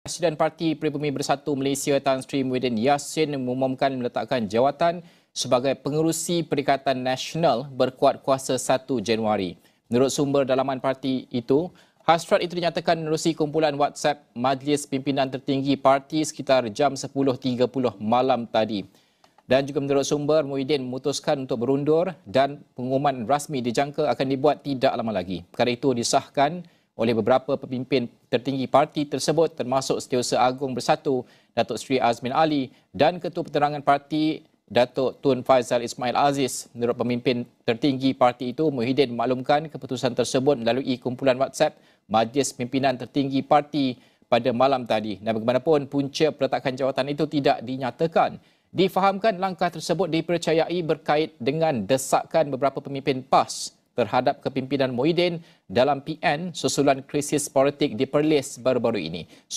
Presiden Parti Pribumi Bersatu Malaysia Tan Sri Muhyiddin Yassin mengumumkan meletakkan jawatan sebagai pengerusi Perikatan Nasional berkuat kuasa 1 Januari. Menurut sumber dalaman parti itu, hasrat itu dinyatakan menerusi kumpulan WhatsApp Majlis Pimpinan Tertinggi Parti sekitar jam 10.30 malam tadi. Dan juga menurut sumber, Muhyiddin memutuskan untuk berundur dan pengumuman rasmi dijangka akan dibuat tidak lama lagi. Perkara itu disahkan oleh beberapa pemimpin tertinggi parti tersebut termasuk Setiausaha Agung Bersatu Datuk Seri Azmin Ali dan Ketua Penerangan Parti Datuk Tun Faizal Ismail Aziz. Menurut pemimpin tertinggi parti itu, Muhyiddin memaklumkan keputusan tersebut melalui kumpulan WhatsApp Majlis Pimpinan Tertinggi Parti pada malam tadi. Dan bagaimanapun punca peletakan jawatan itu tidak dinyatakan. Difahamkan langkah tersebut dipercayai berkait dengan desakan beberapa pemimpin PAS terhadap kepimpinan Muhyiddin dalam PN susulan krisis politik di Perlis baru-baru ini.